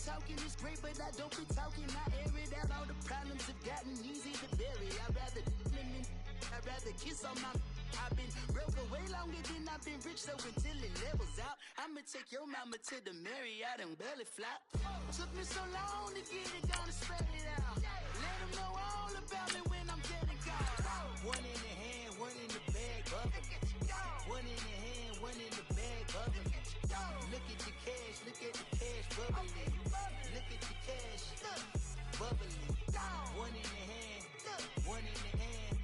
talking is great, but I don't be talking. I air it out. All the problems have gotten easy to bury. I'd rather kiss on my. I've been broke way longer than I've been rich, so until it levels out, I'ma take your mama to the Marriott and belly flop. Took me so long to get it, gonna spread it out. Let them know all about me when I'm dead and gone. One in the hand, one in the bag, bubbling. One in the hand, one in the bag, bubbling. Look at the cash, bubbling. Look at the cash, bubbling. One in the hand, one in the hand,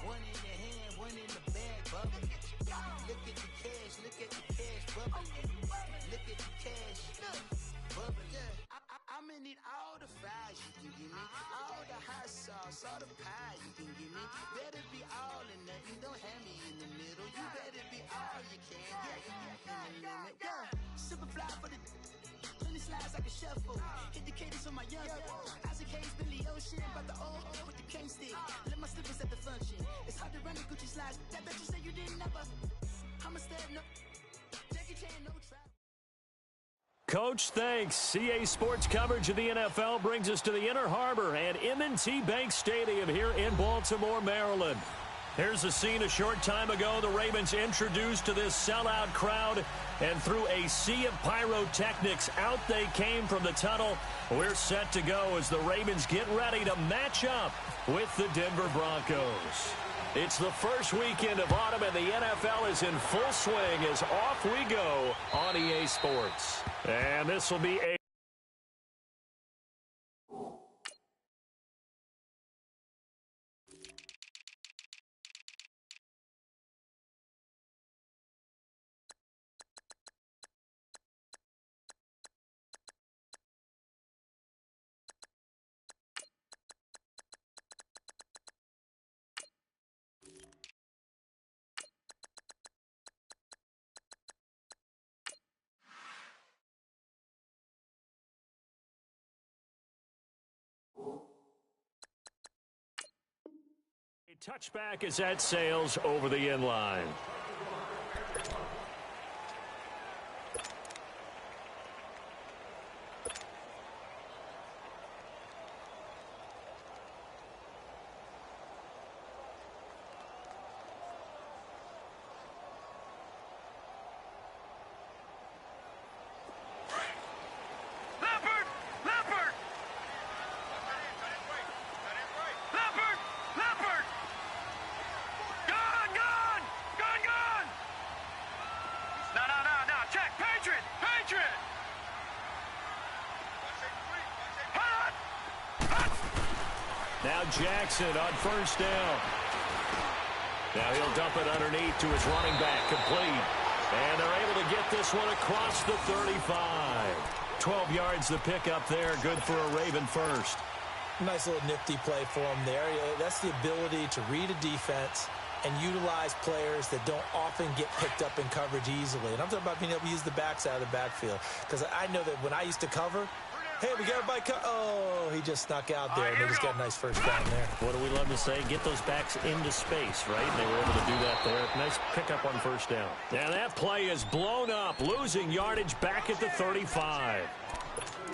one in the hand, one in the bag, bubbling. Look at the cash, bubbling. Look at the cash, bubbling. I'ma need all the fries you can give me, all the hot sauce, all the pie you can give me. Better be all or nothing, don't have me in the middle. You better be all you can, yeah. Super fly for the 20 slides like a shuffle. Hit the cadence on my young Isaac Hayes, Billy Ocean, about the old with the cane stick. Let my slippers at the function. It's hard to run the Gucci slides. That bet you say you didn't never. I'm a stud, no. Jackie Chan, no trap. Coach, thanks. CA Sports coverage of the NFL brings us to the Inner Harbor and M&T Bank Stadium here in Baltimore, Maryland. Here's the scene a short time ago. The Ravens introduced to this sellout crowd, and through a sea of pyrotechnics, out they came from the tunnel. We're set to go as the Ravens get ready to match up with the Denver Broncos. It's the first weekend of autumn, and the NFL is in full swing as off we go on EA Sports. And this will be a touchback as that sails over the inline. Now Jackson on first down. Now he'll dump it underneath to his running back, complete. And they're able to get this one across the 35. 12 yards the pickup there, good for a Raven first. Nice little nifty play for him there. That's the ability to read a defense and utilize players that don't often get picked up in coverage easily. And I'm talking about being able to use the backside of the backfield. Because I know that when I used to cover, hey, we got everybody oh, he just snuck out there, and they just got a nice first down there. What do we love to say? Get those backs into space, right? They were able to do that there. Nice pickup on first down. Now that play is blown up, losing yardage back at the 35.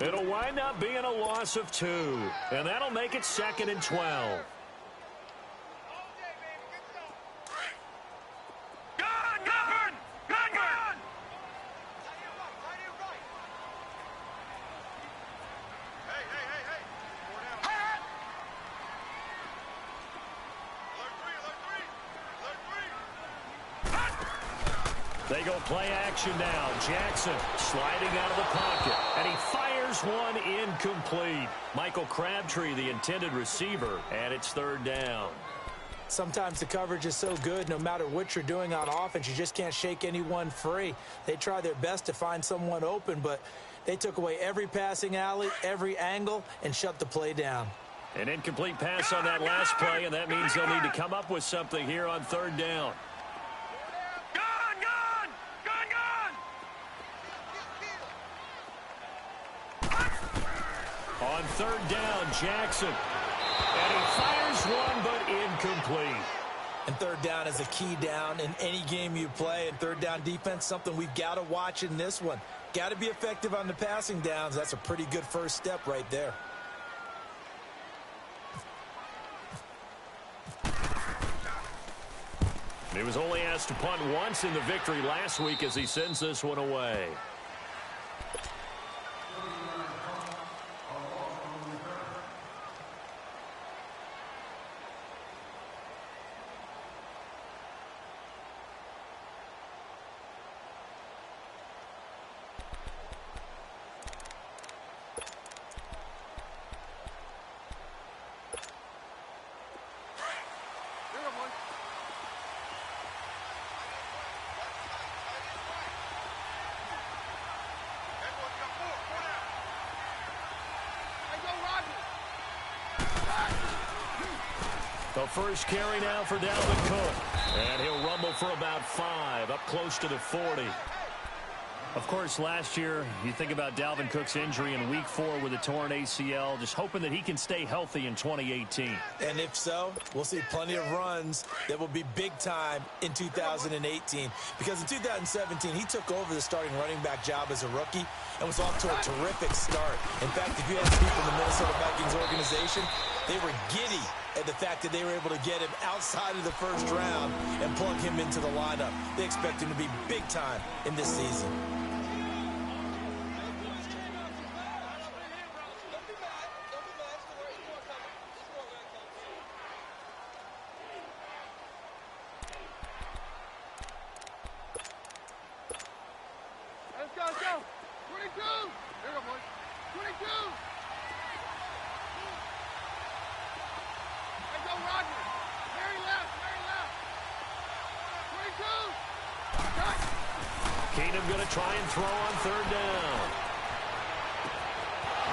It'll wind up being a loss of 2, and that'll make it 2nd and 12. They go play action now. Jackson sliding out of the pocket, and he fires one incomplete. Michael Crabtree, the intended receiver, and it's 3rd down. Sometimes the coverage is so good, no matter what you're doing on offense, you just can't shake anyone free. They try their best to find someone open, but they took away every passing alley, every angle, and shut the play down. An incomplete pass on that last play, and that means they'll need to come up with something here on 3rd down. On 3rd down, Jackson. And he fires one, but incomplete. And 3rd down is a key down in any game you play. And 3rd down defense, something we've got to watch in this one. Got to be effective on the passing downs. That's a pretty good first step right there. He was only asked to punt once in the victory last week as he sends this one away. The first carry now for Dalvin Cook. And he'll rumble for about 5, up close to the 40. Of course, last year, you think about Dalvin Cook's injury in Week 4 with a torn ACL, just hoping that he can stay healthy in 2018. And if so, we'll see plenty of runs that will be big time in 2018. Because in 2017, he took over the starting running back job as a rookie and was off to a terrific start. In fact, if you ask people in the Minnesota Vikings organization, they were giddy at the fact that they were able to get him outside of the first round and plug him into the lineup. They expect him to be big time in this season. Let's go. 22. There you go, boys. 22. Let's go, Roger. Very left. 22. Cut. Keenum going to try and throw on third down.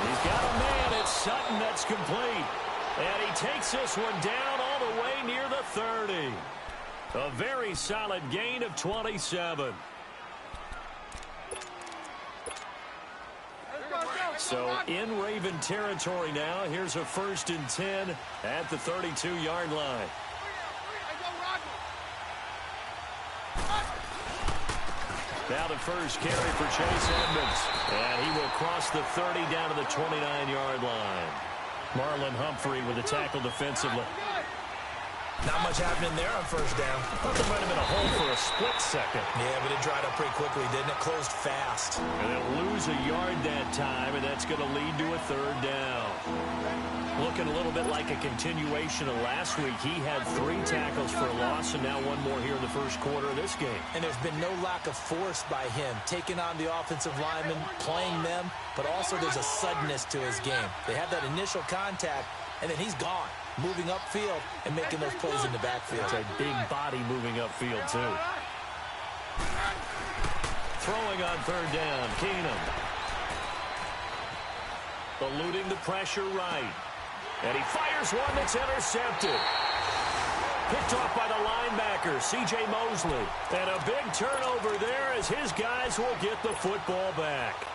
He's got a man. It's Sutton. That's complete. And he takes this one down all the way near the 30. A very solid gain of 27. So in Raven territory now. Here's a 1st and 10 at the 32-yard line. Now the first carry for Chase Edmonds. And he will cross the 30 down to the 29-yard line. Marlon Humphrey with a tackle defensively. Not much happening there on first down. Thought there might have been a hole for a split second. Yeah, but it dried up pretty quickly, didn't it? Closed fast. And they'll lose a yard that time, and that's going to lead to a third down. Looking a little bit like a continuation of last week. He had 3 tackles for a loss, and now 1 more here in the first quarter of this game. And there's been no lack of force by him, taking on the offensive linemen, playing them, but also there's a suddenness to his game. They have that initial contact, and then he's gone, moving upfield and making those plays in the backfield. It's a big body moving upfield, too. Throwing on third down, Keenum. Eluding the pressure right. And he fires one that's intercepted. Picked off by the linebacker, C.J. Mosley. And a big turnover there as his guys will get the football back.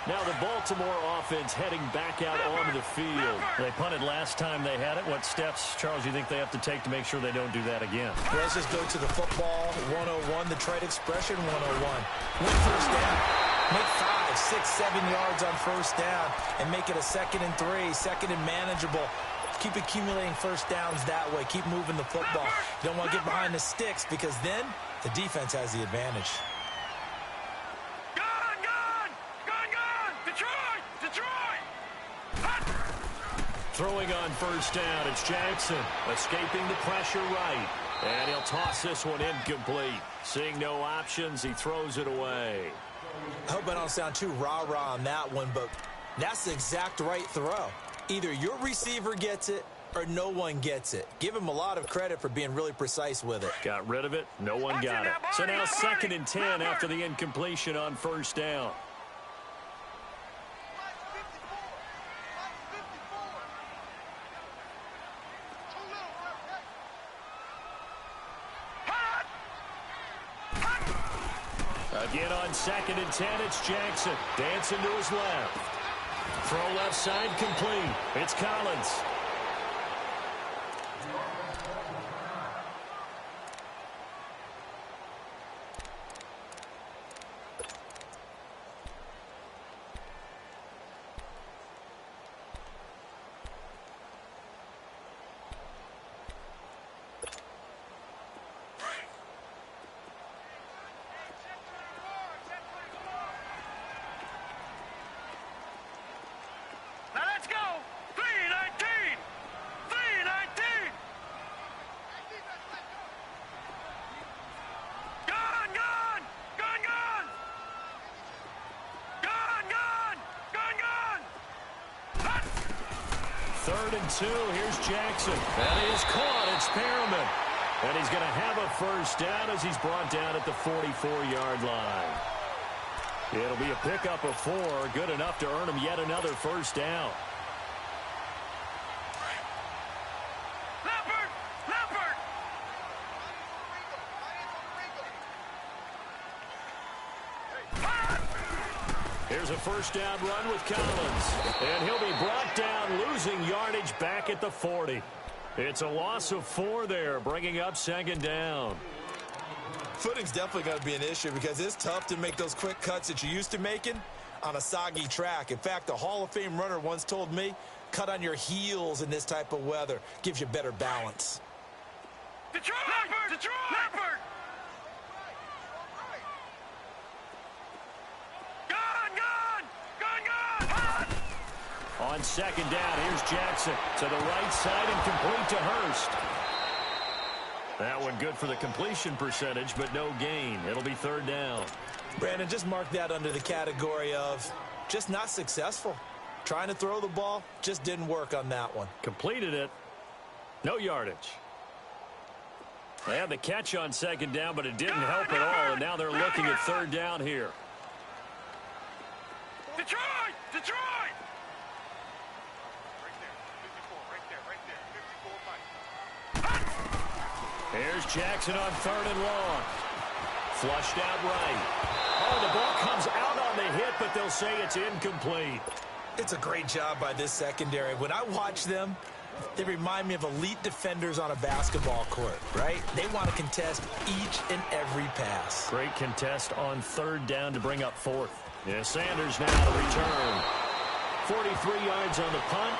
Now the Baltimore offense heading back out onto the field. They punted last time they had it. What steps, Charles, you think they have to take to make sure they don't do that again? Well, let's just go to the football 101, the trade expression 101. Win first down. Make 5, 6, 7 yards on first down and make it a 2nd and 3, 2nd and manageable. Keep accumulating first downs that way. Keep moving the football. You don't want to get behind the sticks because then the defense has the advantage. Throwing on first down, it's Jackson. Escaping the pressure right. And he'll toss this one incomplete. Seeing no options, he throws it away. I hope I don't sound too rah-rah on that one, but that's the exact right throw. Either your receiver gets it or no one gets it. Give him a lot of credit for being really precise with it. Got rid of it. No one got it. So now 2nd and 10 after the incompletion on first down. Again on 2nd and 10, it's Jackson. Dancing to his left. Throw left side complete. It's Collins. 3rd and 2. Here's Jackson. And he is caught. It's Perriman. And he's going to have a first down as he's brought down at the 44-yard line. It'll be a pickup of 4. Good enough to earn him yet another first down. Here's a first down run with Collins. And he'll be brought down, losing yardage back at the 40. It's a loss of 4 there, bringing up 2nd down. Footing's definitely going to be an issue because it's tough to make those quick cuts that you're used to making on a soggy track. In fact, a Hall of Fame runner once told me, cut on your heels in this type of weather. Gives you better balance. Detroit! Leopard! Detroit! Leopard! On 2nd down, here's Jackson to the right side and complete to Hurst. That one good for the completion percentage, but no gain. It'll be 3rd down. Brandon, just mark that under the category of just not successful. Trying to throw the ball, just didn't work on that one. Completed it. No yardage. They had the catch on 2nd down, but it didn't help at all, and now they're looking at 3rd down here. Detroit! Detroit! Here's Jackson on 3rd and long. Flushed out right. Oh, the ball comes out on the hit, but they'll say it's incomplete. It's a great job by this secondary. When I watch them, they remind me of elite defenders on a basketball court, right? They want to contest each and every pass. Great contest on 3rd down to bring up 4th. Yeah, Sanders now to return. 43 yards on the punt,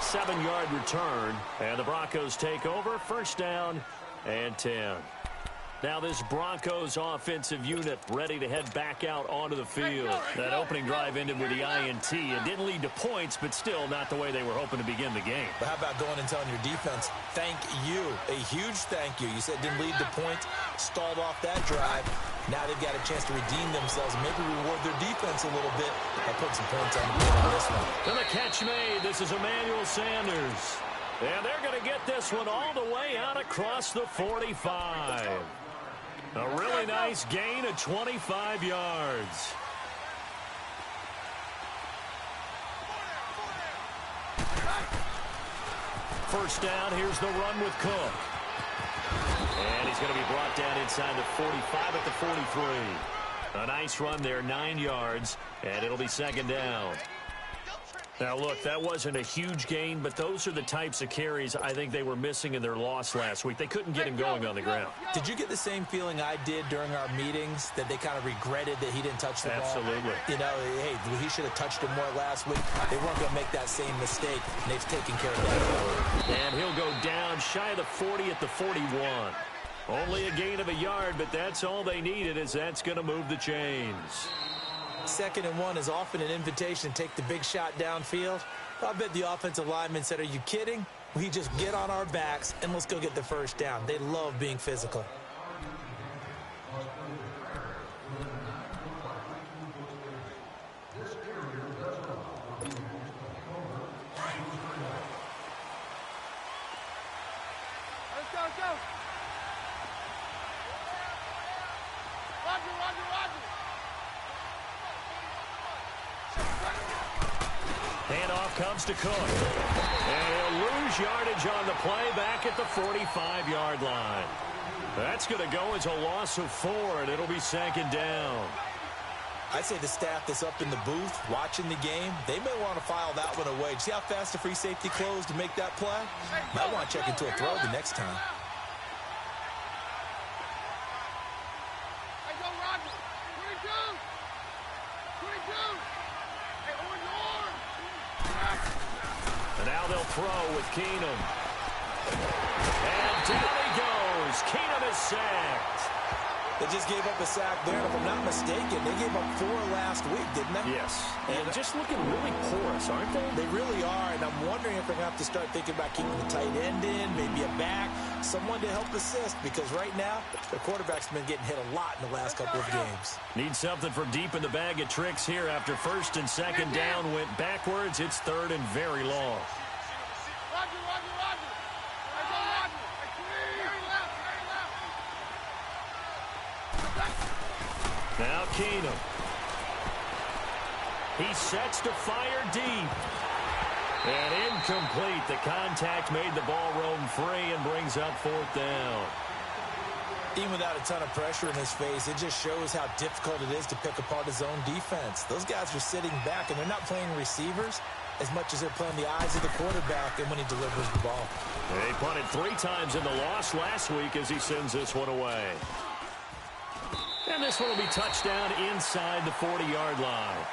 7-yard return, and the Broncos take over. 1st down and 10. Now this Broncos offensive unit ready to head back out onto the field. That opening drive ended with the INT. It didn't lead to points, but still not the way they were hoping to begin the game. But how about going and telling your defense, thank you, a huge thank you. You said didn't lead to points, stalled off that drive. Now they've got a chance to redeem themselves and maybe reward their defense a little bit by putting some points on the board on this one. And the catch made. This is Emmanuel Sanders. And they're going to get this one all the way out across the 45. A really nice gain of 25 yards. First down, here's the run with Cook. And he's going to be brought down inside the 45 at the 43. A nice run there, 9 yards, and it'll be 2nd down. Now, look, that wasn't a huge gain, but those are the types of carries I think they were missing in their loss last week. They couldn't get him going on the ground. Did you get the same feeling I did during our meetings, that they kind of regretted that he didn't touch the ball? Absolutely. You know, hey, he should have touched it more last week. They weren't going to make that same mistake, and they've taken care of that. And he'll go down shy of the 40 at the 41. Only a gain of a yard, but that's all they needed, as that's going to move the chains. 2nd and 1 is often an invitation to take the big shot downfield. I bet the offensive lineman said, are you kidding? We just get on our backs and let's go get the first down. They love being physical. Let's go. Roger. Handoff comes to Cook. And he'll lose yardage on the play back at the 45-yard line. That's going to go as a loss of 4, and it'll be 2nd down. I'd say the staff that's up in the booth watching the game, they may want to file that one away. See how fast the free safety closed to make that play? Might want to check into a throw the next time. Hey, go, Roger. 22. Hey, Owen, And now they'll throw with Keenum. And down he goes. Keenum is sacked. They just gave up a sack there, and if I'm not mistaken, they gave up 4 last week, didn't they? Yes. And just looking really porous, aren't they? They really are, and I'm wondering if they're going to have to start thinking about keeping the tight end in, maybe a back, someone to help assist, because right now, the quarterback's been getting hit a lot in the last couple of games. Need something from deep in the bag of tricks here after 1st and 2nd down went backwards. It's 3rd and very long. Now Keenum. He sets to fire deep. And incomplete. The contact made the ball roam free and brings up 4th down. Even without a ton of pressure in his face, it just shows how difficult it is to pick apart his own defense. Those guys are sitting back, and they're not playing receivers as much as they're playing the eyes of the quarterback and when he delivers the ball. He punted 3 times in the loss last week as he sends this one away. And this one will be touchdown inside the 40-yard line.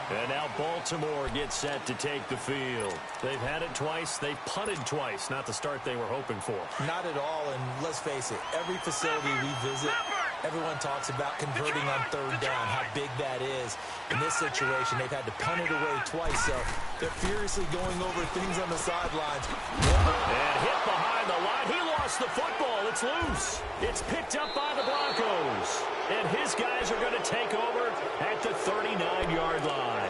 And now Baltimore gets set to take the field. They've had it twice. They've punted twice. Not the start they were hoping for. Not at all, and let's face it, every facility we visit, everyone talks about converting on 3rd down, how big that is. In this situation, they've had to punt it away twice, so they're furiously going over things on the sidelines. And hit behind the line. He lost the football. It's loose. It's picked up by the Broncos. And his guys are going to take over at the 39-yard line.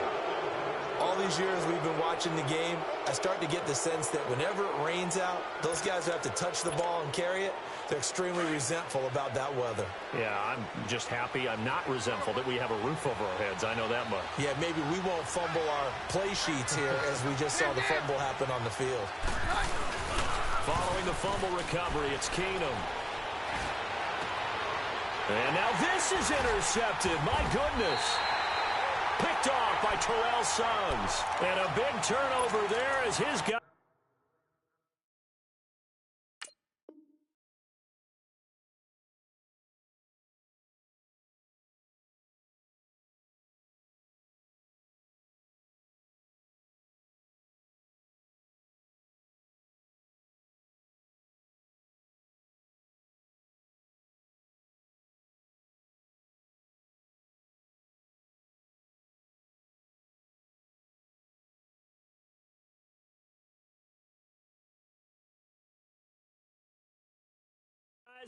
All these years we've been watching the game, I start to get the sense that whenever it rains out, those guys who have to touch the ball and carry it, they're extremely resentful about that weather. Yeah, I'm just happy I'm not resentful that we have a roof over our heads. I know that much. Yeah, maybe we won't fumble our play sheets here as we just saw the fumble happen on the field. Following the fumble recovery, it's Keenum. And now this is intercepted. My goodness. Picked off by Terrell Suggs. And a big turnover there as his guy.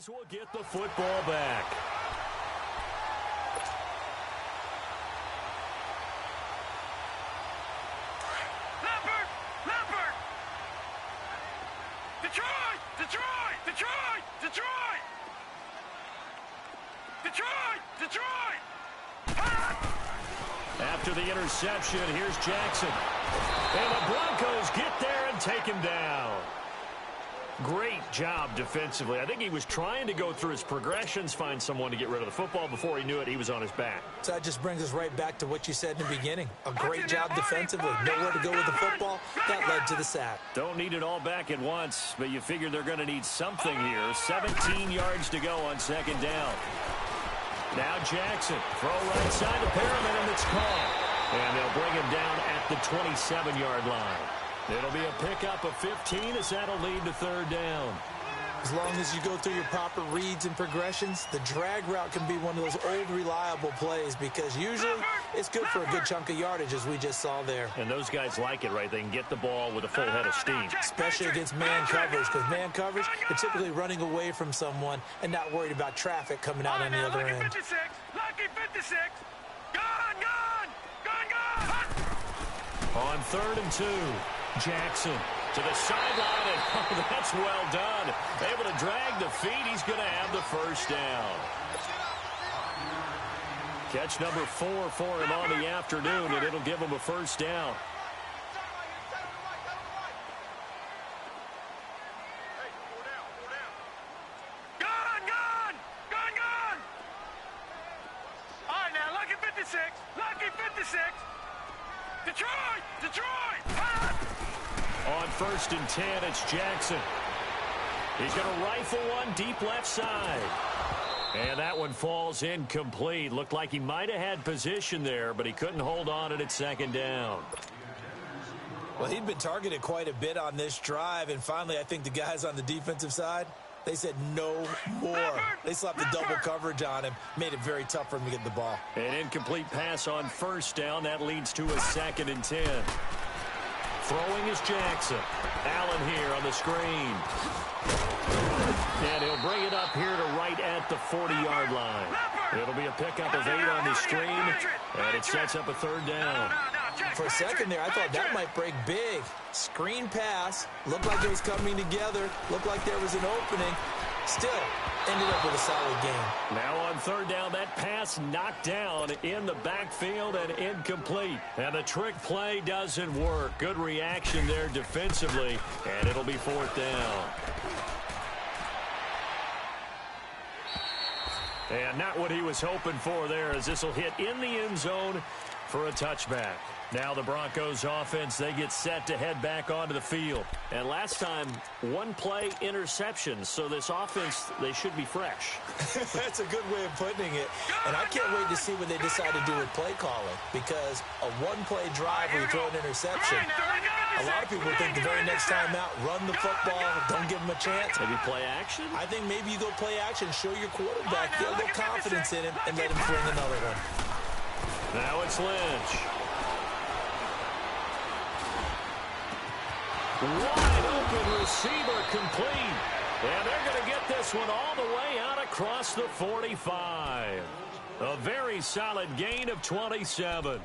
Will get the football back. Leopard! Detroit! After the interception, here's Jackson. And the Broncos get there and take him down. Great job defensively. I think he was trying to go through his progressions, find someone to get rid of the football. Before he knew it, he was on his back. So that just brings us right back to what you said in the beginning. A great job defensively. Nowhere to go with the football. That led to the sack. Don't need it all back at once, but you figure they're going to need something here. 17 yards to go on 2nd down. Now Jackson. Throw right side to Perriman, and it's caught. And they'll bring him down at the 27-yard line. It'll be a pickup of 15 as that'll lead to 3rd down. As long as you go through your proper reads and progressions, the drag route can be one of those old reliable plays because usually it's good for a good chunk of yardage as we just saw there. And those guys like it, right? They can get the ball with a full head of steam. Especially against man coverage because man coverage, you're typically running away from someone and not worried about traffic coming out on the other end. Lucky 56! Gone! On 3rd and 2. Jackson to the sideline, and oh, that's well done. Able to drag the feet. He's going to have the 1st down. Catch number 4 for him on the afternoon, and it'll give him a 1st down. Gone! All right, now, lucky 56! Detroit! On 1st and 10, it's Jackson. He's going to rifle one deep left side. And that one falls incomplete. Looked like he might have had position there, but he couldn't hold on it at 2nd down. Well, he'd been targeted quite a bit on this drive, and finally I think the guys on the defensive side, they said no more. They slapped the double coverage on him, made it very tough for him to get the ball. An incomplete pass on 1st down. That leads to a 2nd and 10. Throwing is Jackson. Allen here on the screen. And he'll bring it up here to right at the 40-yard line. It'll be a pickup of 8 on the screen, and it sets up a 3rd down. For a second there, I thought that might break big. Screen pass. Looked like it was coming together. Looked like there was an opening. Still, ended up with a solid game. Now on third down, that pass knocked down in the backfield and incomplete. And the trick play doesn't work. Good reaction there defensively, and it'll be fourth down. And not what he was hoping for there, as this will hit in the end zone for a touchback. Now the Broncos offense, they get set to head back onto the field. And last time, one play interception. So this offense, they should be fresh. That's a good way of putting it. And I can't wait to see what they decide to do with play calling. Because a one-play drive where you throw an interception, a lot of people think the very next time out, run the football, don't give them a chance. Maybe play action? I think maybe you go play action, show your quarterback, get a little confidence in him, and let him fling another one. Now it's Lynch. Wide open receiver complete. And they're going to get this one all the way out across the 45. A very solid gain of 27.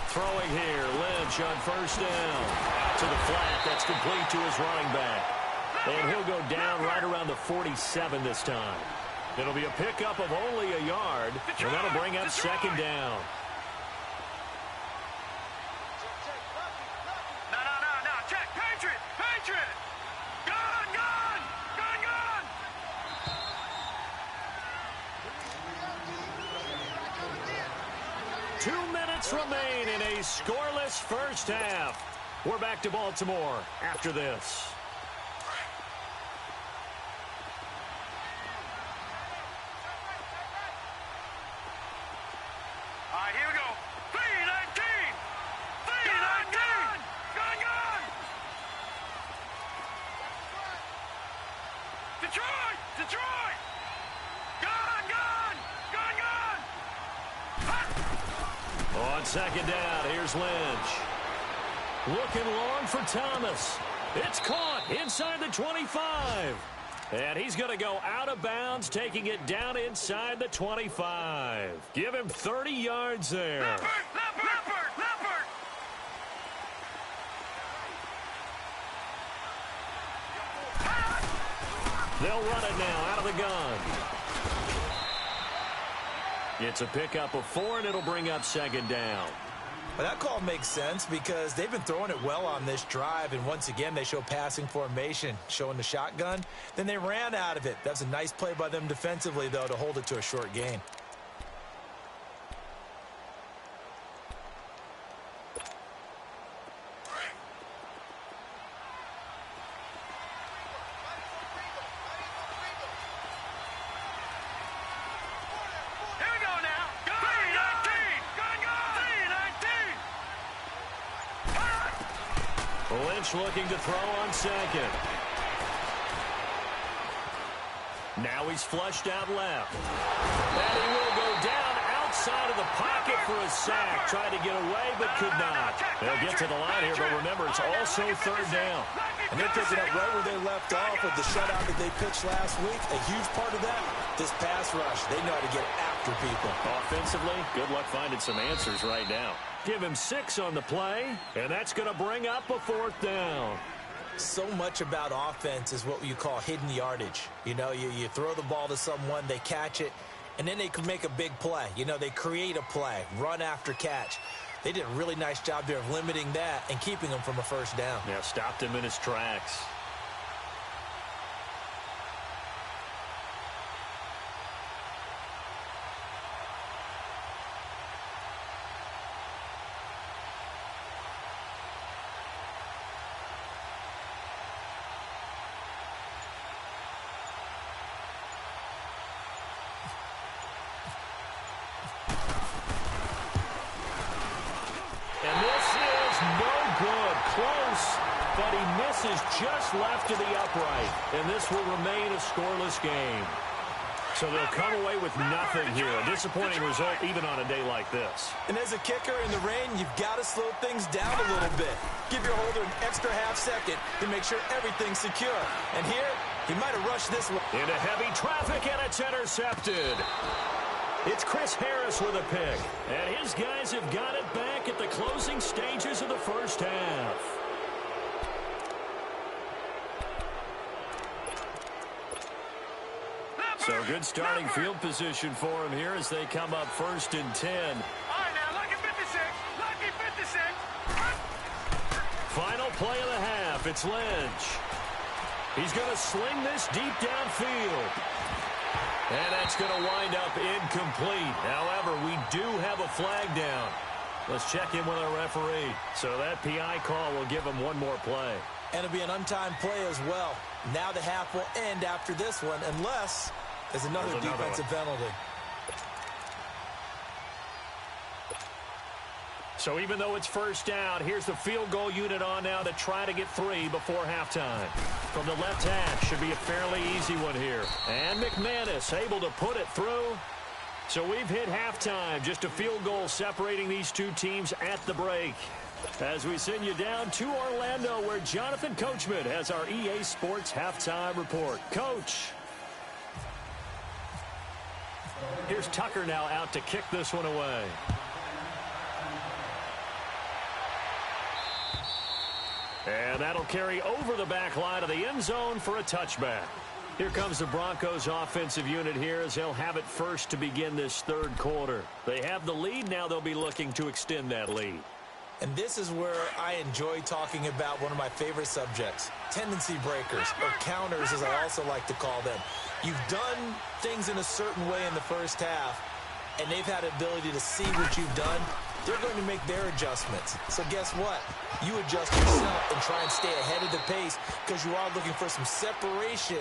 Throwing here, Lynch on first down. Out to the flat, that's complete to his running back. And he'll go down right around the 47 this time. It'll be a pickup of only a yard, and that'll bring up second down. No, check, Patriot! Gone! 2 minutes remain in a scoreless first half. We're back to Baltimore after this. All right, here we go. 3-19! Gone! Detroit! Gone! On second down, here's Lynch. Looking long for Thomas. It's caught inside the 25. And he's going to go out of bounds, taking it down inside the 25. Give him 30 yards there. Leopard! They'll run it now out of the gun. It's a pickup of 4, and it'll bring up second down. Well, that call makes sense because they've been throwing it well on this drive, and once again, they show passing formation, showing the shotgun. Then they ran out of it. That's a nice play by them defensively, though, to hold it to a short gain. Lynch looking to throw on second. Now he's flushed out left. And he will go down outside of the pocket for a sack. Tried to get away, but could not. They'll get to the line here, but remember, it's also third down. And they're picking up right where they left off with the shutout that they pitched last week. A huge part of that, this pass rush. They know how to get after people. Offensively, good luck finding some answers right now. Give him 6 on the play, and that's going to bring up a fourth down. So much about offense is what you call hidden yardage. You know, you throw the ball to someone, they catch it, and then they can make a big play. You know, they create a play, run after catch. They did a really nice job there of limiting that and keeping him from a first down. Yeah, stopped him in his tracks. But he misses just left to the upright, and this will remain a scoreless game. So they'll come away with nothing here. A disappointing result even on a day like this. And as a kicker in the rain, you've got to slow things down a little bit. Give your holder an extra half second to make sure everything's secure. And here, he might have rushed this one. Into heavy traffic, and it's intercepted. It's Chris Harris with a pick. And his guys have got it back at the closing stages of the first half. So good starting field position for him here as they come up 1st and 10. All right, now, lucky 56. Lucky 56. Final play of the half. It's Lynch. He's going to sling this deep downfield. And that's going to wind up incomplete. However, we do have a flag down. Let's check in with our referee. So that PI call will give him one more play. And it'll be an untimed play as well. Now the half will end after this one, unless there's another defensive penalty. So even though it's first down, here's the field goal unit on now to try to get 3 before halftime. From the left half, should be a fairly easy one here. And McManus able to put it through. So we've hit halftime. Just a field goal separating these two teams at the break. As we send you down to Orlando, where Jonathan Coachman has our EA Sports halftime report. Coach. Here's Tucker now out to kick this one away. And that'll carry over the back line of the end zone for a touchback. Here comes the Broncos offensive unit here as they'll have it first to begin this third quarter. They have the lead. Now they'll be looking to extend that lead. And this is where I enjoy talking about one of my favorite subjects, tendency breakers, or counters as I also like to call them. You've done things in a certain way in the first half, and they've had the ability to see what you've done. They're going to make their adjustments. So guess what? You adjust yourself and try and stay ahead of the pace because you are looking for some separation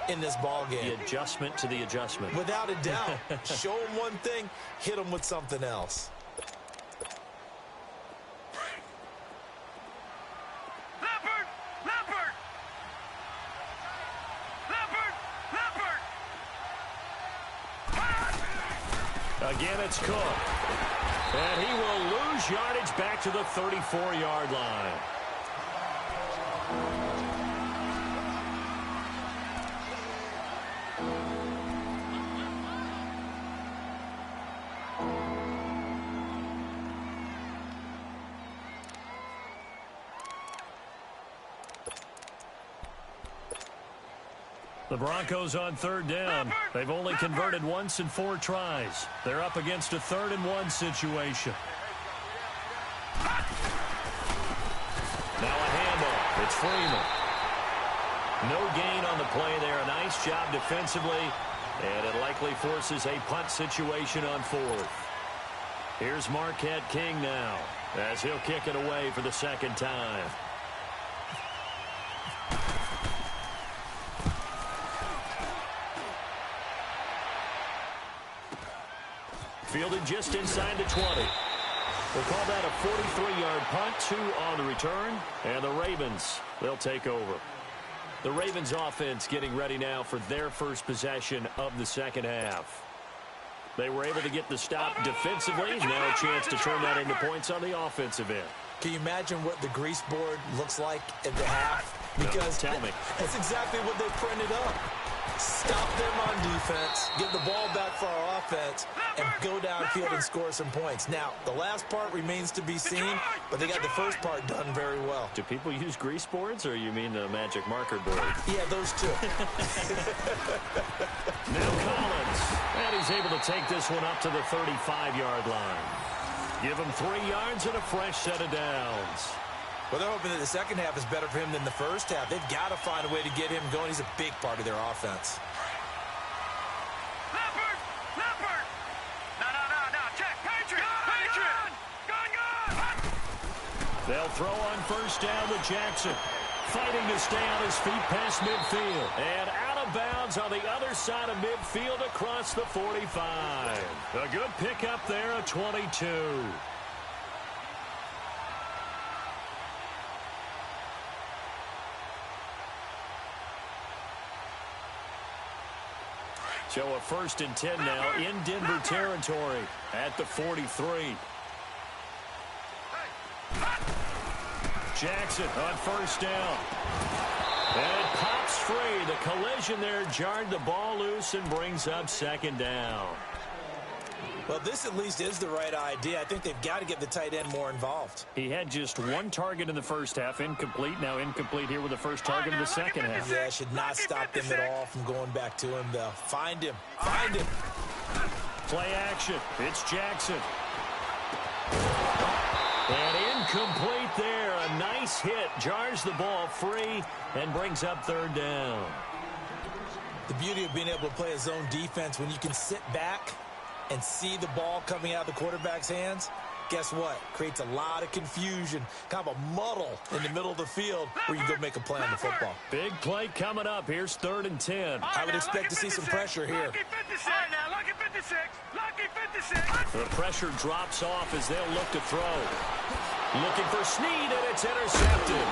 in this ball game. The adjustment to the adjustment. Without a doubt. Show them one thing, hit them with something else. Again, it's Cook. And he will lose yardage back to the 34-yard line. The Broncos on third down. They've only converted once in 4 tries. They're up against a 3rd and 1 situation. Now a handoff. It's Freeman. No gain on the play there. A nice job defensively. And it likely forces a punt situation on 4th. Here's Marquette King now as he'll kick it away for the 2nd time. Fielded just inside the 20. We'll call that a 43-yard punt, 2 on the return. And the Ravens, they'll take over. The Ravens offense getting ready now for their first possession of the second half. They were able to get the stop defensively. Now a chance to turn that into points on the offensive end. Can you imagine what the grease board looks like at the half? Because no, tell me. That's exactly what they printed up. Stop them on defense, get the ball back for our offense, and go downfield and score some points. Now, the last part remains to be seen, but they got the first part done very well. Do people use grease boards, or you mean the magic marker board? Yeah, those two. Now Collins, and he's able to take this one up to the 35-yard line. Give him 3 yards and a fresh set of downs. Well, they're hoping that the second half is better for him than the first half. They've got to find a way to get him going. He's a big part of their offense. Leopard! Leopard! No. Check. Patriot! Patriot! Gun! They'll throw on first down with Jackson. Fighting to stay on his feet past midfield. And out of bounds on the other side of midfield across the 45. A good pickup there, a 22. So a 1st and 10 now in Denver territory at the 43. Jackson on 1st down. And it pops free. The collision there jarred the ball loose and brings up 2nd down. Well, this at least is the right idea. I think they've got to get the tight end more involved. He had just 1 target in the first half, incomplete. Now incomplete here with the first target in the second half. Yeah, should not stop them at all from going back to him, though. Find him. Find him. Play action. It's Jackson. And incomplete there. A nice hit. Jars the ball free and brings up 3rd down. The beauty of being able to play a zone defense when you can sit back and see the ball coming out of the quarterback's hands, guess what? Creates a lot of confusion, kind of a muddle in the middle of the field where you go make a play on the football. Big play coming up. Here's 3rd and 10. I would expect to see some pressure here. The pressure drops off as they'll look to throw. Looking for Snead, and it's intercepted.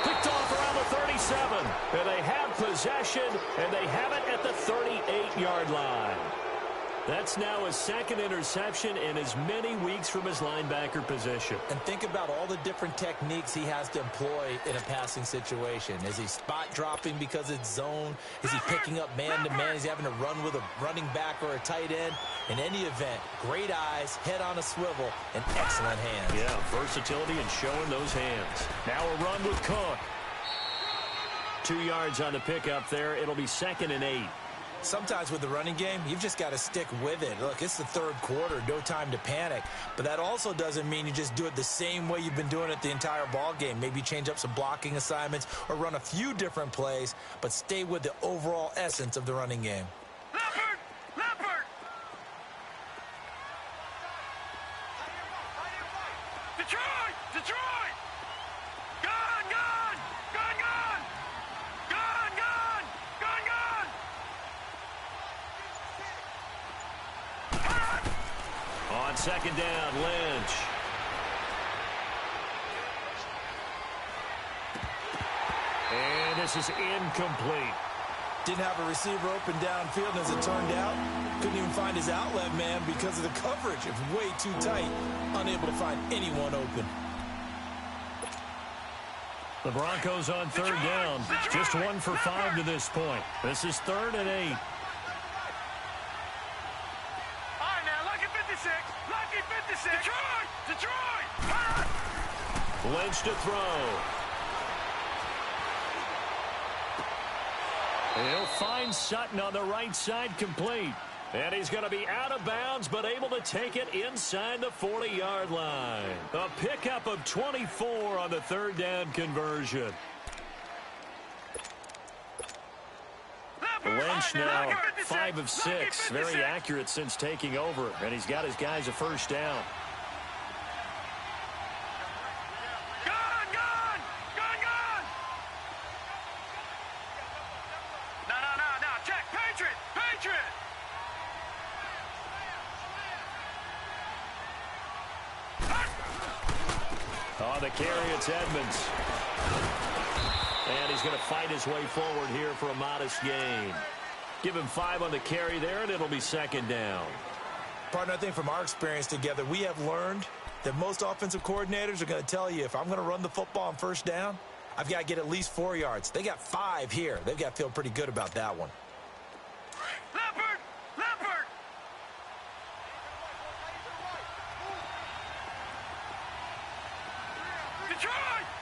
Picked off around the 37. And they have possession, and they have it at the 38-yard line. That's now his 2nd interception in as many weeks from his linebacker position. And think about all the different techniques he has to employ in a passing situation. Is he spot dropping because it's zone? Is he picking up man-to-man? Is he having to run with a running back or a tight end? In any event, great eyes, head on a swivel, and excellent hands. Yeah, versatility and showing those hands. Now a run with Cook. 2 yards on the pickup there. It'll be 2nd and 8. Sometimes with the running game, you've just got to stick with it. Look, it's the 3rd quarter, no time to panic. But that also doesn't mean you just do it the same way you've been doing it the entire ball game. Maybe change up some blocking assignments or run a few different plays, but stay with the overall essence of the running game. Leopard! Detroit! On 2nd down, Lynch. And this is incomplete. Didn't have a receiver open downfield, and as it turned out, couldn't even find his outlet man because of the coverage. It was way too tight, unable to find anyone open. The Broncos on 3rd down. Just 1 for 5 to this point. This is 3rd and 8. Detroit! Lynch to throw. He'll find Sutton on the right side, complete. And he's going to be out of bounds, but able to take it inside the 40-yard line. A pickup of 24 on the 3rd down conversion. Lynch now 5 of 6. Very accurate since taking over. And he's got his guys a 1st down. On the carry, it's Edmonds. And he's going to fight his way forward here for a modest gain. Give him 5 on the carry there, and it'll be 2nd down. Partner, I think from our experience together, we have learned that most offensive coordinators are going to tell you, if I'm going to run the football on 1st down, I've got to get at least 4 yards. They got 5 here. They've got to feel pretty good about that one. Leopard!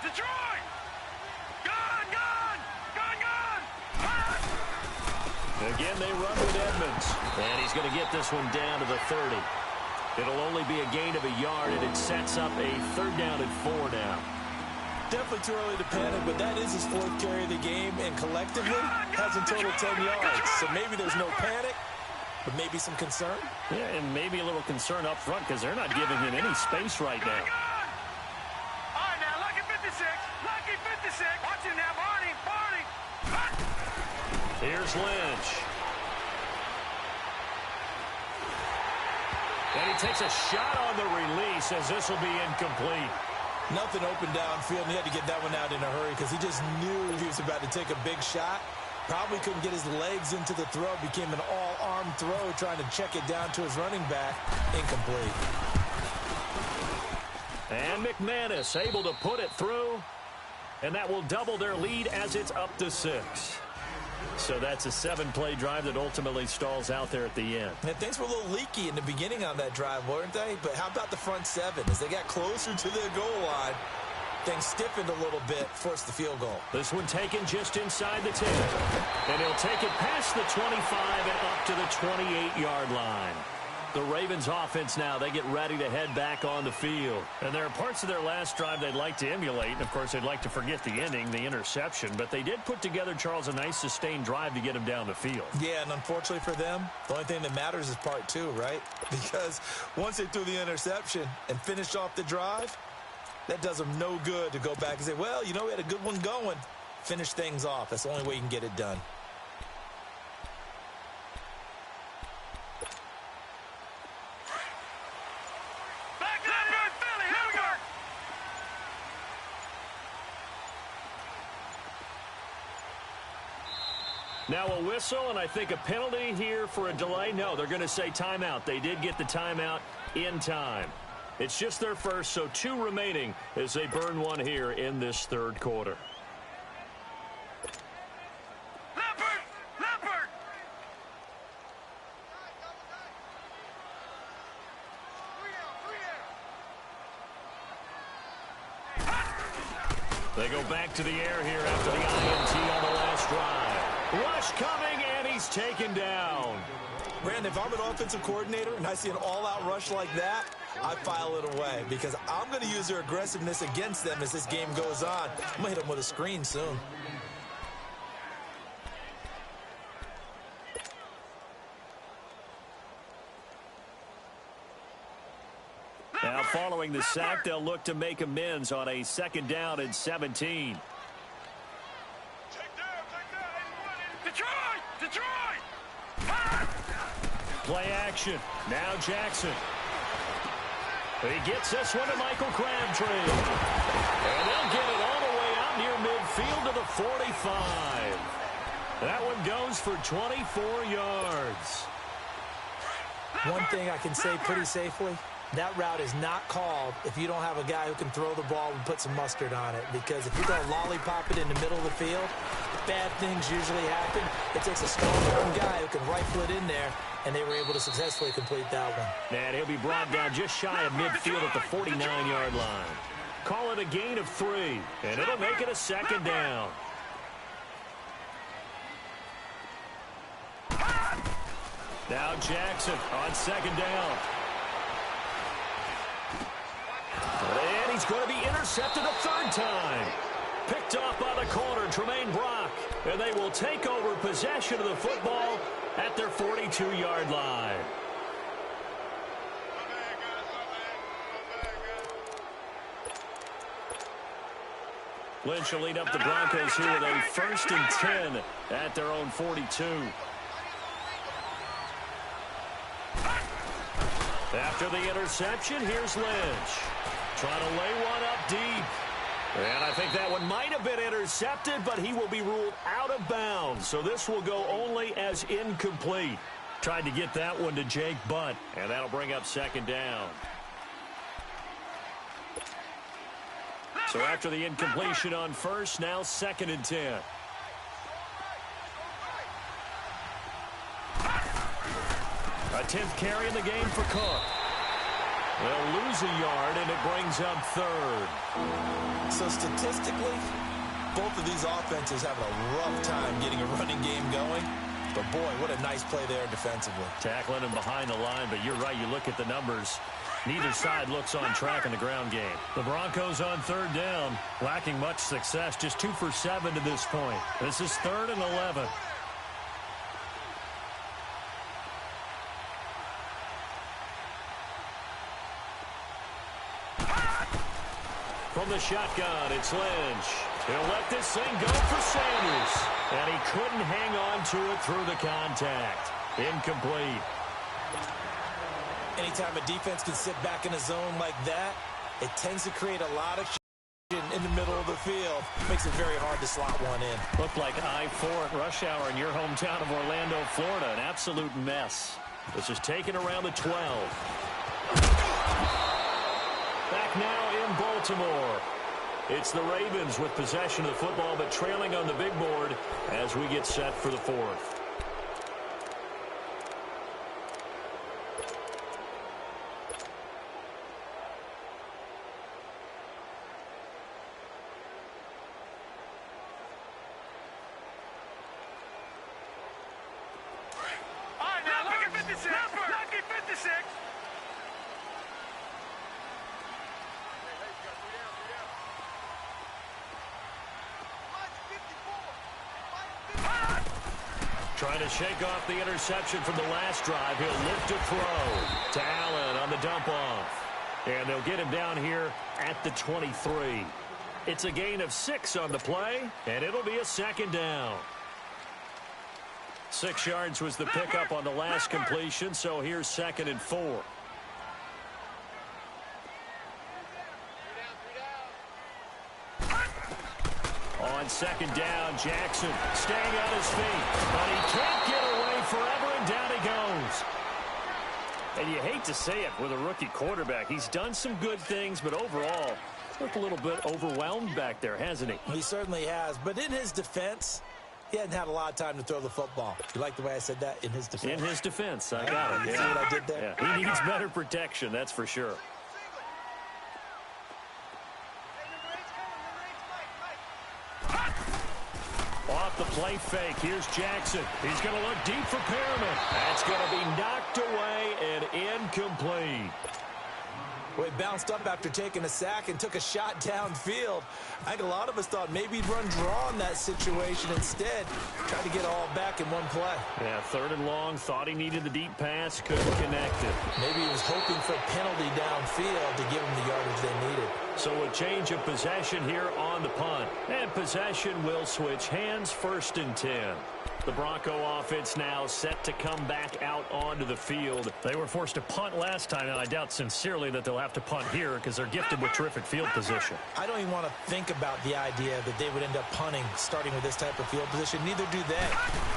Detroit! Gun! Again, they run with Edmonds. And he's going to get this one down to the 30. It'll only be a gain of a yard, and it sets up a 3rd down and 4 now. Definitely too early to panic, but that is his 4th carry of the game, and collectively has in total 10 yards. So maybe there's no panic, but maybe some concern. Yeah, and maybe a little concern up front because they're not giving him any space right now. All right, now, lucky 56. Watch him now, Barney. Here's Lynch. And he takes a shot on the release as this will be incomplete. Nothing open downfield, and he had to get that one out in a hurry because he just knew he was about to take a big shot. Probably couldn't get his legs into the throw. Became an all-arm throw, trying to check it down to his running back. Incomplete. And McManus able to put it through. And that will double their lead as it's up to 6. So that's a 7-play drive that ultimately stalls out there at the end. And things were a little leaky in the beginning on that drive, weren't they? But how about the front 7? As they got closer to the goal line, things stiffened a little bit, forced the field goal. This one taken just inside the 10. And he'll take it past the 25 and up to the 28-yard line. The Ravens offense now, they get ready to head back on the field. And there are parts of their last drive they'd like to emulate. And, of course, they'd like to forget the ending, the interception. But they did put together, Charles, a nice sustained drive to get him down the field. Yeah, and unfortunately for them, the only thing that matters is part 2, right? Because once they threw the interception and finished off the drive, that does them no good to go back and say, well, you know, we had a good one going. Finish things off. That's the only way you can get it done. Now a whistle, and I think a penalty here for a delay. No, they're going to say timeout. They did get the timeout in time. It's just their first, so 2 remaining as they burn one here in this third quarter. Leopard! They go back to the air here after the INT on the last drive. Rush coming, and he's taken down. Brandon, if I'm an offensive coordinator and I see an all-out rush like that, I file it away because I'm going to use their aggressiveness against them as this game goes on. I'm going to hit them with a screen soon. Now following the sack, they'll look to make amends on a 2nd down and 17. Detroit! Play action. Now Jackson. He gets this one to Michael Crabtree. And they'll get it all the way out near midfield to the 45. That one goes for 24 yards. One thing I can say pretty safely, that route is not called if you don't have a guy who can throw the ball and put some mustard on it. Because if you go lollipop it in the middle of the field, bad things usually happen. It takes a strong guy who can rifle it in there, and they were able to successfully complete that one. And he'll be brought down just shy of midfield at the 49-yard line. Call it a gain of 3, and it'll make it a 2nd down. Now Jackson on 2nd down. And he's going to be intercepted a 3rd time. Picked off by the corner, Tremaine Brock. And they will take over possession of the football at their 42-yard line. Lynch will lead up the Broncos here with a 1st and 10 at their own 42. After the interception, here's Lynch. Trying to lay one up deep. And I think that one might have been intercepted, but he will be ruled out of bounds. So this will go only as incomplete. Tried to get that one to Jake Butt, and that'll bring up 2nd down. So after the incompletion on 1st, now 2nd and 10. A 10th carry in the game for Cook. They'll lose a yard, and it brings up 3rd. So statistically, both of these offenses have a rough time getting a running game going. But, boy, what a nice play there defensively. Tackling him behind the line, but you're right. You look at the numbers. Neither side looks on track in the ground game. The Broncos on 3rd down, lacking much success, just 2 for 7 to this point. This is 3rd and 11. From the shotgun, it's Lynch. He'll let this thing go for Sanders. And he couldn't hang on to it through the contact. Incomplete. Anytime a defense can sit back in a zone like that, it tends to create a lot of in the middle of the field. Makes it very hard to slot one in. Looked like I-4 at rush hour in your hometown of Orlando, Florida. An absolute mess. This is taken around the 12. Back now in Baltimore. It's the Ravens with possession of the football, but trailing on the big board as we get set for the fourth. Trying to shake off the interception from the last drive. He'll lift a throw to Allen on the dump off. And they'll get him down here at the 23. It's a gain of 6 on the play, and it'll be a second down. 6 yards was the pickup on the last completion, so here's 2nd and 4. On 2nd down, Jackson staying on his feet, but he can't get away forever, and down he goes. And you hate to say it with a rookie quarterback. He's done some good things, but overall, looked a little bit overwhelmed back there, hasn't he? He certainly has, but in his defense, he hadn't had a lot of time to throw the football. You like the way I said that? In his defense? In his defense, I got it. You see what I did there? Yeah. He needs better protection, that's for sure. Off the play fake, here's Jackson. He's going to look deep for Perriman. That's going to be knocked away and incomplete. Well, he bounced up after taking a sack and took a shot downfield. I think a lot of us thought maybe he'd run draw in that situation. Instead, tried to get it all back in one play. Yeah, 3rd and long, thought he needed the deep pass, couldn't connect it. Maybe he was hoping for a penalty downfield to give him the yardage they needed. So a change of possession here on the punt. And possession will switch hands, 1st and 10. The Bronco offense now set to come back out onto the field. They were forced to punt last time, and I doubt sincerely that they'll have to punt here because they're gifted with terrific field position. I don't even want to think about the idea that they would end up punting starting with this type of field position. Neither do they.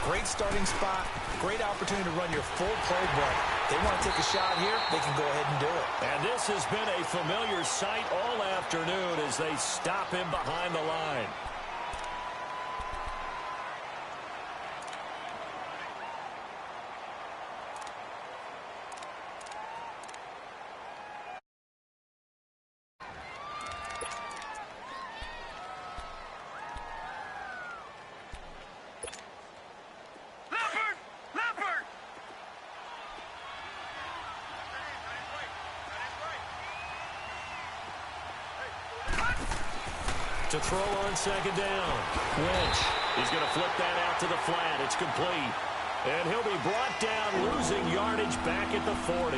Great starting spot, great opportunity to run your full playbook. They want to take a shot here, they can go ahead and do it. And this has been a familiar sight all afternoon as they stop him behind the line. To throw on 2nd down. Lynch. He's going to flip that out to the flat. It's complete. And he'll be brought down, losing yardage back at the 40.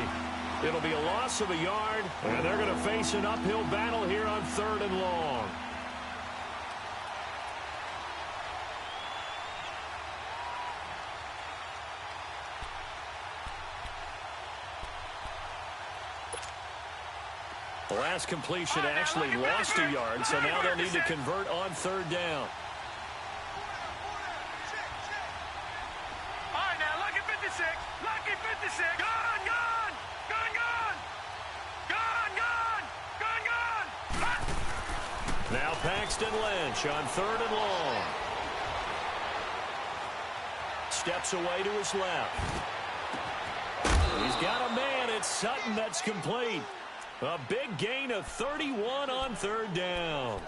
It'll be a loss of a yard, and they're going to face an uphill battle here on 3rd and long. The last completion actually lost a yard, so now they'll need to convert on 3rd down. All right, now, lucky 56. Lucky 56. Gone, gone. Gone, gone. Gone, gone. Gone, gone. Now Paxton Lynch on 3rd and long. Steps away to his left. He's got a man. It's Sutton that's complete. A big gain of 31 on 3rd down.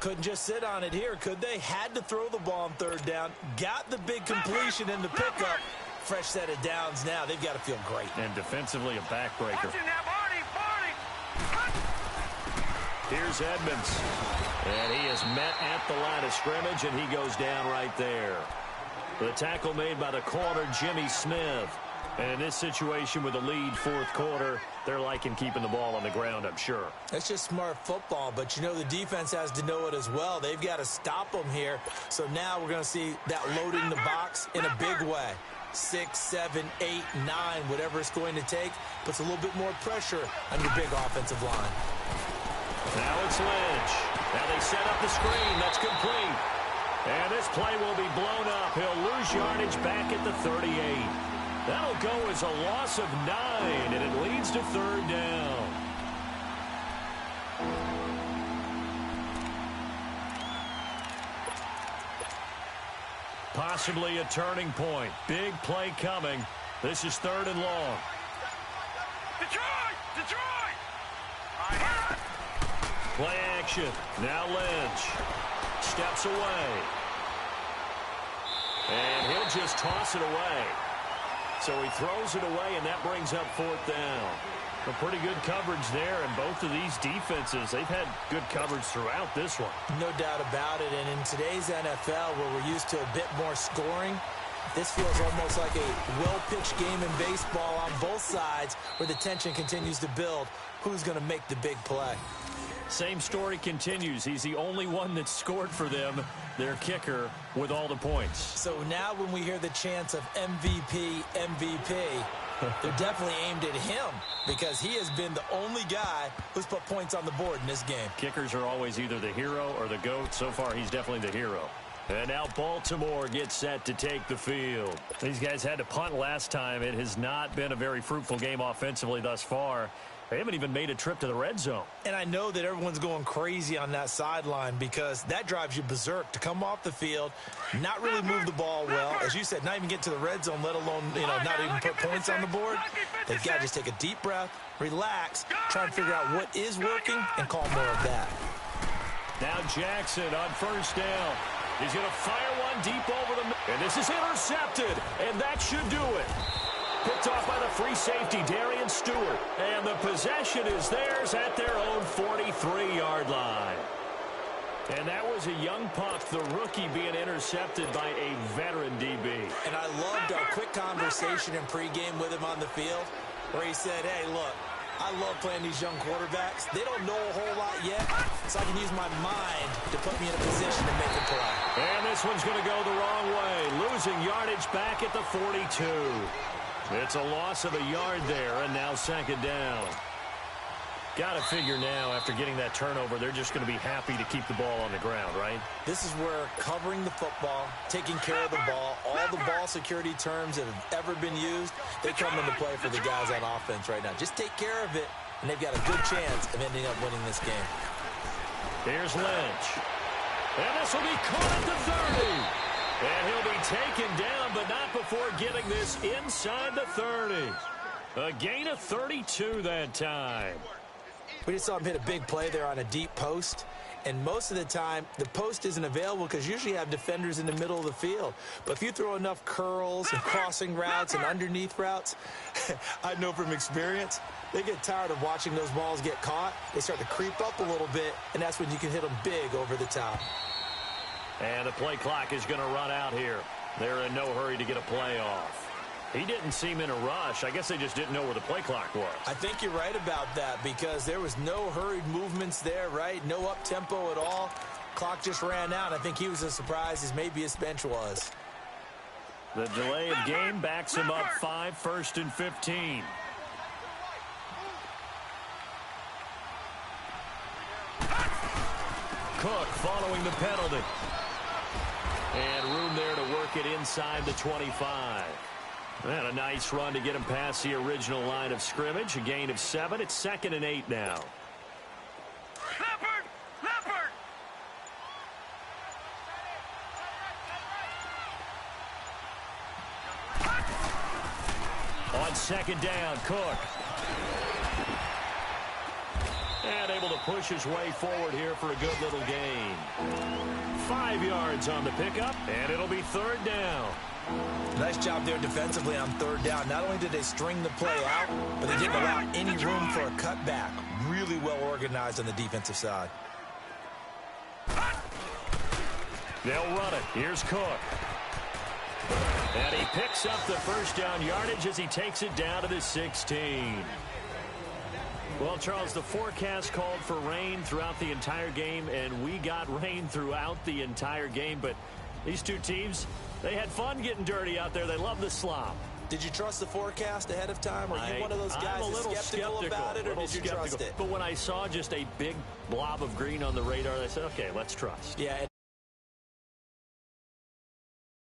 Couldn't just sit on it here, could they? Had to throw the ball on 3rd down. Got the big completion in the pickup. Fresh set of downs now. They've got to feel great. And defensively a backbreaker. Watch it now, Barney. Here's Edmonds. And he is met at the line of scrimmage, and he goes down right there. The tackle made by the corner, Jimmy Smith. And in this situation with the lead 4th quarter, they're liking keeping the ball on the ground, I'm sure. That's just smart football, but you know the defense has to know it as well. They've got to stop them here. So now we're going to see that loading the box in a big way. 6, 7, 8, 9, whatever it's going to take, puts a little bit more pressure on your big offensive line. Now it's Lynch. Now they set up the screen. That's complete. And this play will be blown up. He'll lose yardage back at the 38. That'll go as a loss of 9, and it leads to 3rd down. Possibly a turning point. Big play coming. This is 3rd and long. Detroit! Detroit! Play action. Now Lynch steps away. And he'll just toss it away. So he throws it away, and that brings up 4th down. A pretty good coverage there, and both of these defenses, they've had good coverage throughout this one. No doubt about it, and in today's NFL, where we're used to a bit more scoring, this feels almost like a well-pitched game in baseball on both sides where the tension continues to build. Who's going to make the big play? Same story continues. He's the only one that scored for them, their kicker, with all the points. So now when we hear the chants of MVP, MVP, they're definitely aimed at him because he has been the only guy who's put points on the board in this game. Kickers are always either the hero or the GOAT. So far, he's definitely the hero. And now Baltimore gets set to take the field. These guys had to punt last time. It has not been a very fruitful game offensively thus far. They haven't even made a trip to the red zone. And I know that everyone's going crazy on that sideline because that drives you berserk to come off the field, not really move the ball well. As you said, not even get to the red zone, let alone, not even put points on the board. They've got to just take a deep breath, relax, try and figure out what is working and call more of that. Now Jackson on 1st down. He's going to fire one deep over the middle. And this is intercepted, and that should do it. Picked off by the free safety, Darian Stewart. And the possession is theirs at their own 43-yard line. And that was a young puck, the rookie being intercepted by a veteran DB. And I loved our quick conversation in pregame with him on the field where he said, hey, look, I love playing these young quarterbacks. They don't know a whole lot yet, so I can use my mind to put me in a position to make a play. And this one's going to go the wrong way, losing yardage back at the 42. It's a loss of a yard there, and now 2nd down. Got to figure now, after getting that turnover, they're just going to be happy to keep the ball on the ground, right? This is where covering the football, taking care of the ball, all the ball security terms that have ever been used, they come into play for the guys on offense right now. Just take care of it, and they've got a good chance of ending up winning this game. Here's Lynch. And this will be caught at the 30. And he'll be taken down, but not before getting this inside the 30. A gain of 32 that time. We just saw him hit a big play there on a deep post. And most of the time, the post isn't available because usually you have defenders in the middle of the field. But if you throw enough curls and crossing routes and underneath routes, I know from experience, they get tired of watching those balls get caught. They start to creep up a little bit, and that's when you can hit them big over the top. And the play clock is going to run out here. They're in no hurry to get a play off. He didn't seem in a rush. I guess they just didn't know where the play clock was. I think you're right about that because there was no hurried movements there, right? No up-tempo at all. Clock just ran out. I think he was as surprised as maybe his bench was. The delay of game backs him up 5, 1st and 15. Cook following the penalty. And room there to work it inside the 25. And a nice run to get him past the original line of scrimmage. A gain of 7. It's 2nd and 8 now. Leopard! Leopard! On 2nd down, Cook. And able to push his way forward here for a good little gain. 5 yards on the pickup, and it'll be 3rd down. Nice job there defensively on 3rd down. Not only did they string the play out, but they didn't allow any room for a cutback. Really well organized on the defensive side. They'll run it. Here's Cook. And he picks up the 1st down yardage as he takes it down to the 16. Well, Charles, the forecast called for rain throughout the entire game, and we got rain throughout the entire game. But these two teams, they had fun getting dirty out there. They love the slop. Did you trust the forecast ahead of time? Or are you one of those guys that's skeptical about it, or did you trust it? But when I saw just a big blob of green on the radar, I said, okay, let's trust. Yeah.